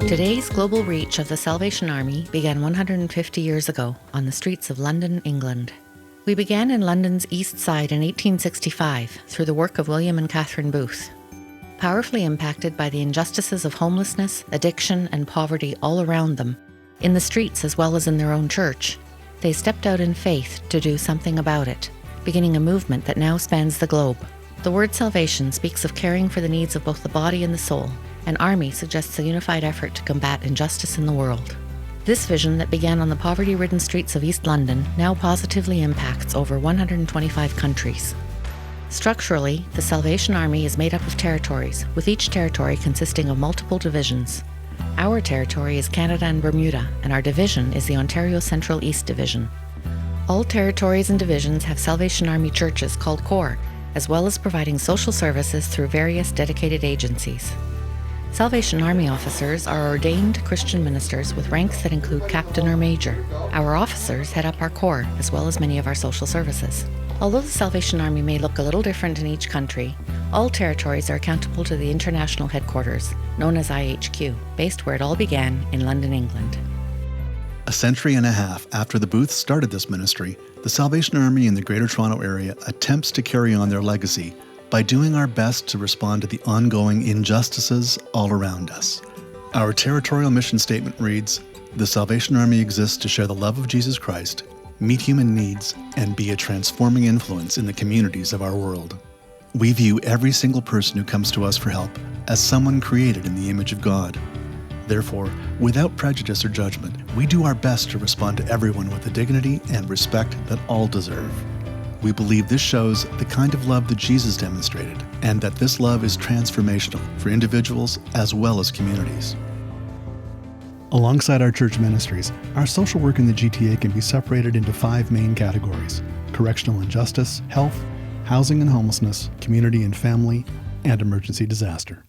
Today's global reach of the Salvation Army began 150 years ago on the streets of London, England. We began in London's East Side in 1865 through the work of William and Catherine Booth. Powerfully impacted by the injustices of homelessness, addiction, and poverty all around them, in the streets as well as in their own church, they stepped out in faith to do something about it, beginning a movement that now spans the globe. The word salvation speaks of caring for the needs of both the body and the soul. An army suggests a unified effort to combat injustice in the world. This vision that began on the poverty-ridden streets of East London now positively impacts over 125 countries. Structurally, the Salvation Army is made up of territories, with each territory consisting of multiple divisions. Our territory is Canada and Bermuda, and our division is the Ontario Central East Division. All territories and divisions have Salvation Army churches called CORE, as well as providing social services through various dedicated agencies. Salvation Army officers are ordained Christian ministers with ranks that include captain or major. Our officers head up our corps, as well as many of our social services. Although the Salvation Army may look a little different in each country, all territories are accountable to the international headquarters, known as IHQ, based where it all began in London, England. A century and a half after the Booths started this ministry, the Salvation Army in the Greater Toronto Area attempts to carry on their legacy by doing our best to respond to the ongoing injustices all around us. Our territorial mission statement reads, "The Salvation Army exists to share the love of Jesus Christ, meet human needs, and be a transforming influence in the communities of our world." We view every single person who comes to us for help as someone created in the image of God. Therefore, without prejudice or judgment, we do our best to respond to everyone with the dignity and respect that all deserve. We believe this shows the kind of love that Jesus demonstrated, and that this love is transformational for individuals as well as communities. Alongside our church ministries, our social work in the GTA can be separated into 5 main categories: correctional and justice, health, housing and homelessness, community and family, and emergency disaster.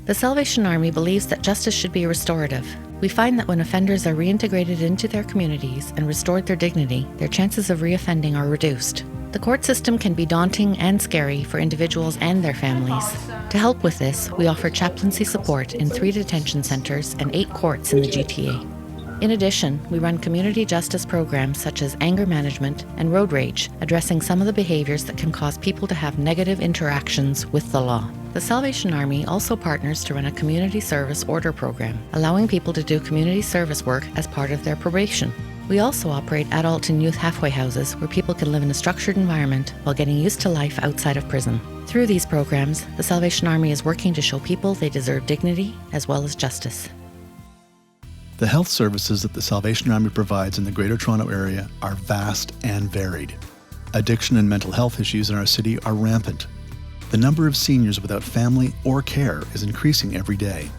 The Salvation Army believes that justice should be restorative. We find that when offenders are reintegrated into their communities and restored their dignity, their chances of reoffending are reduced. The court system can be daunting and scary for individuals and their families. To help with this, we offer chaplaincy support in 3 detention centres and 8 courts in the GTA. In addition, we run community justice programs such as anger management and road rage, addressing some of the behaviours that can cause people to have negative interactions with the law. The Salvation Army also partners to run a community service order program, allowing people to do community service work as part of their probation. We also operate adult and youth halfway houses where people can live in a structured environment while getting used to life outside of prison. Through these programs, the Salvation Army is working to show people they deserve dignity as well as justice. The health services that the Salvation Army provides in the Greater Toronto Area are vast and varied. Addiction and mental health issues in our city are rampant. The number of seniors without family or care is increasing every day.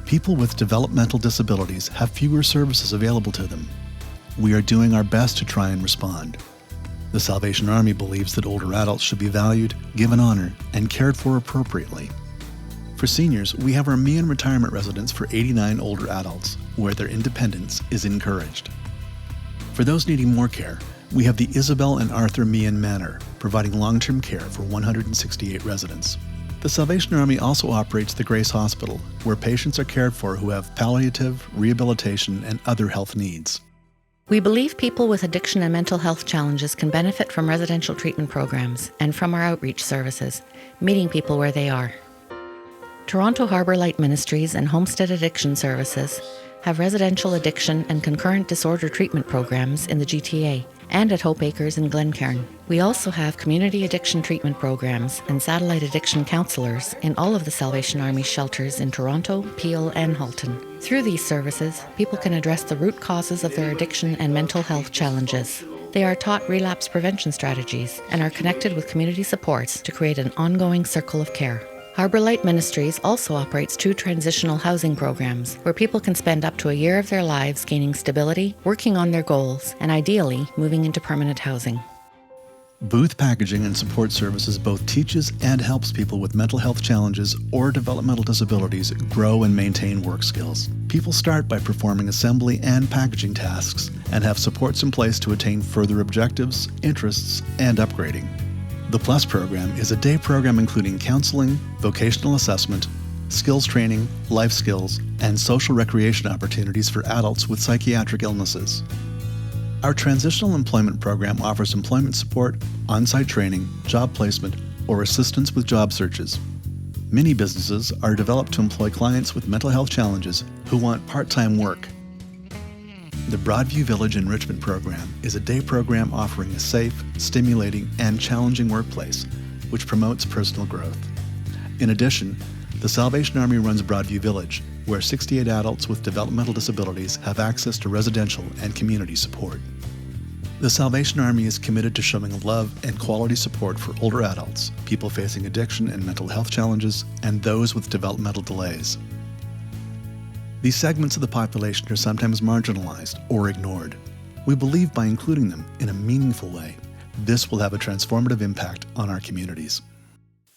People with developmental disabilities have fewer services available to them. We are doing our best to try and respond. The Salvation Army believes that older adults should be valued, given honor, and cared for appropriately. For seniors, we have our Meehan retirement residence for 89 older adults, where their independence is encouraged. For those needing more care, we have the Isabel and Arthur Meehan Manor, providing long-term care for 168 residents. The Salvation Army also operates the Grace Hospital, where patients are cared for who have palliative, rehabilitation, and other health needs. We believe people with addiction and mental health challenges can benefit from residential treatment programs and from our outreach services, meeting people where they are. Toronto Harbour Light Ministries and Homestead Addiction Services have residential addiction and concurrent disorder treatment programs in the GTA and at Hope Acres in Glencairn. We also have community addiction treatment programs and satellite addiction counsellors in all of the Salvation Army shelters in Toronto, Peel and Halton. Through these services, people can address the root causes of their addiction and mental health challenges. They are taught relapse prevention strategies and are connected with community supports to create an ongoing circle of care. Harbour Light Ministries also operates 2 transitional housing programs where people can spend up to a year of their lives gaining stability, working on their goals, and ideally moving into permanent housing. Booth Packaging and Support Services both teaches and helps people with mental health challenges or developmental disabilities grow and maintain work skills. People start by performing assembly and packaging tasks and have supports in place to attain further objectives, interests, and upgrading. The Plus program is a day program including counseling, vocational assessment, skills training, life skills, and social recreation opportunities for adults with psychiatric illnesses. Our transitional employment program offers employment support, on-site training, job placement, or assistance with job searches. Many businesses are developed to employ clients with mental health challenges who want part-time work. The Broadview Village Enrichment Program is a day program offering a safe, stimulating, and challenging workplace, which promotes personal growth. In addition, the Salvation Army runs Broadview Village, where 68 adults with developmental disabilities have access to residential and community support. The Salvation Army is committed to showing love and quality support for older adults, people facing addiction and mental health challenges, and those with developmental delays. These segments of the population are sometimes marginalized or ignored. We believe by including them in a meaningful way, this will have a transformative impact on our communities.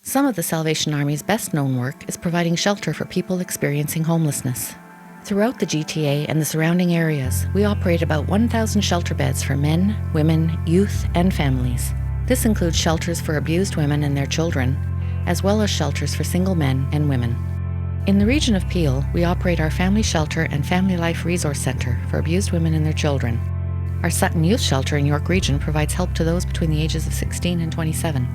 Some of the Salvation Army's best-known work is providing shelter for people experiencing homelessness. Throughout the GTA and the surrounding areas, we operate about 1,000 shelter beds for men, women, youth, and families. This includes shelters for abused women and their children, as well as shelters for single men and women. In the region of Peel, we operate our Family Shelter and Family Life Resource Centre for abused women and their children. Our Sutton Youth Shelter in York Region provides help to those between the ages of 16 and 27.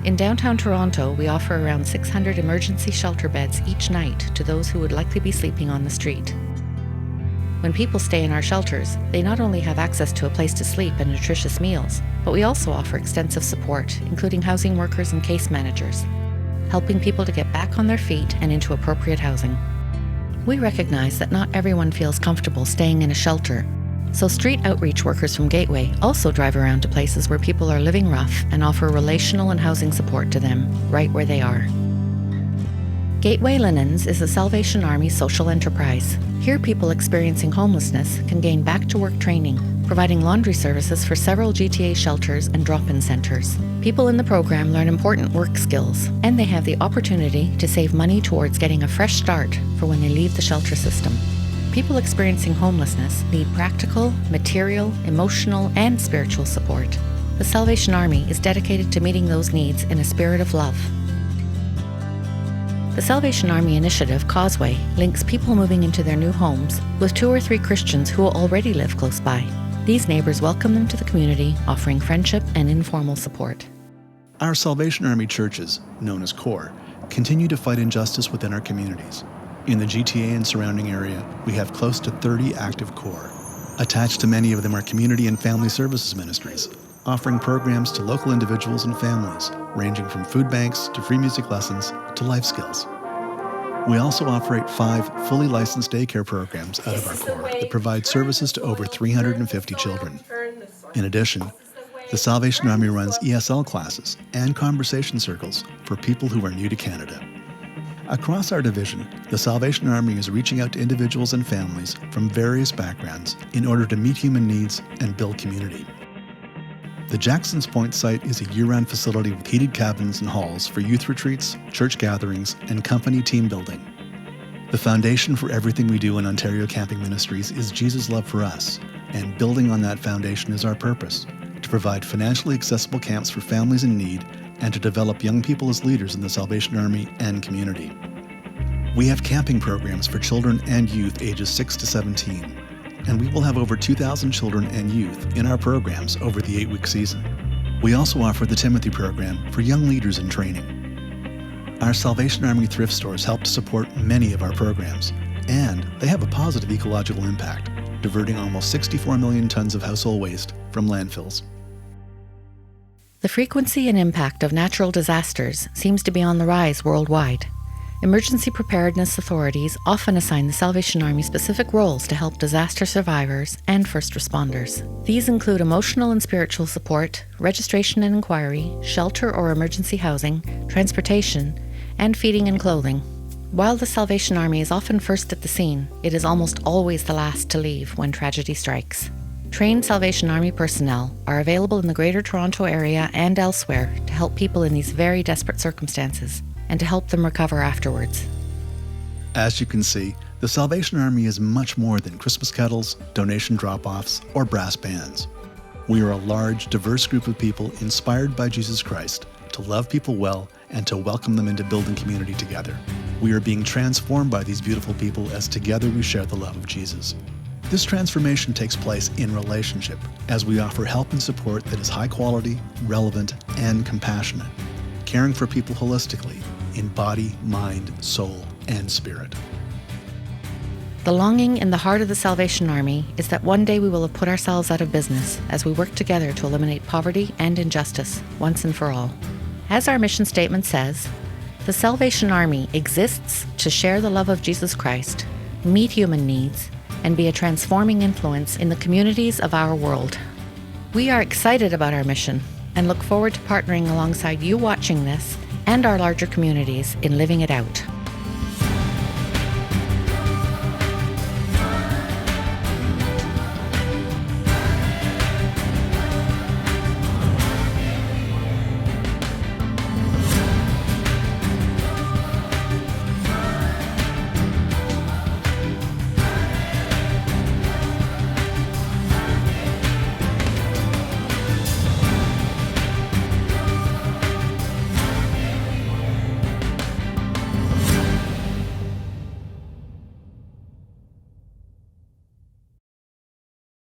In downtown Toronto, we offer around 600 emergency shelter beds each night to those who would likely be sleeping on the street. When people stay in our shelters, they not only have access to a place to sleep and nutritious meals, but we also offer extensive support, including housing workers and case managers, helping people to get back on their feet and into appropriate housing. We recognize that not everyone feels comfortable staying in a shelter, so street outreach workers from Gateway also drive around to places where people are living rough and offer relational and housing support to them right where they are. Gateway Linens is a Salvation Army social enterprise. Here people experiencing homelessness can gain back-to-work training, providing laundry services for several GTA shelters and drop-in centres. People in the program learn important work skills, and they have the opportunity to save money towards getting a fresh start for when they leave the shelter system. People experiencing homelessness need practical, material, emotional, and spiritual support. The Salvation Army is dedicated to meeting those needs in a spirit of love. The Salvation Army initiative, Causeway, links people moving into their new homes with 2 or 3 Christians who already live close by. These neighbours welcome them to the community, offering friendship and informal support. Our Salvation Army churches, known as CORE, continue to fight injustice within our communities. In the GTA and surrounding area, we have close to 30 active CORE. Attached to many of them are community and family services ministries, offering programs to local individuals and families, ranging from food banks to free music lessons to life skills. We also operate 5 fully licensed daycare programs out of our CORE that provide services to over 350 children. In addition, the Salvation Army runs ESL classes and conversation circles for people who are new to Canada. Across our division, the Salvation Army is reaching out to individuals and families from various backgrounds in order to meet human needs and build community. The Jacksons Point site is a year-round facility with heated cabins and halls for youth retreats, church gatherings, and company team building. The foundation for everything we do in Ontario Camping Ministries is Jesus' love for us, and building on that foundation is our purpose, to provide financially accessible camps for families in need and to develop young people as leaders in the Salvation Army and community. We have camping programs for children and youth ages 6 to 17. And we will have over 2,000 children and youth in our programs over the 8-week season. We also offer the Timothy program for young leaders in training. Our Salvation Army thrift stores help to support many of our programs, and they have a positive ecological impact, diverting almost 64 million tons of household waste from landfills. The frequency and impact of natural disasters seems to be on the rise worldwide. Emergency preparedness authorities often assign the Salvation Army specific roles to help disaster survivors and first responders. These include emotional and spiritual support, registration and inquiry, shelter or emergency housing, transportation, and feeding and clothing. While the Salvation Army is often first at the scene, it is almost always the last to leave when tragedy strikes. Trained Salvation Army personnel are available in the Greater Toronto Area and elsewhere to help people in these very desperate circumstances, and to help them recover afterwards. As you can see, the Salvation Army is much more than Christmas kettles, donation drop-offs, or brass bands. We are a large, diverse group of people inspired by Jesus Christ to love people well and to welcome them into building community together. We are being transformed by these beautiful people as together we share the love of Jesus. This transformation takes place in relationship as we offer help and support that is high quality, relevant, and compassionate, caring for people holistically in body, mind, soul, and spirit. The longing in the heart of the Salvation Army is that one day we will have put ourselves out of business as we work together to eliminate poverty and injustice once and for all. As our mission statement says, the Salvation Army exists to share the love of Jesus Christ, meet human needs, and be a transforming influence in the communities of our world. We are excited about our mission and look forward to partnering alongside you watching this and our larger communities in living it out.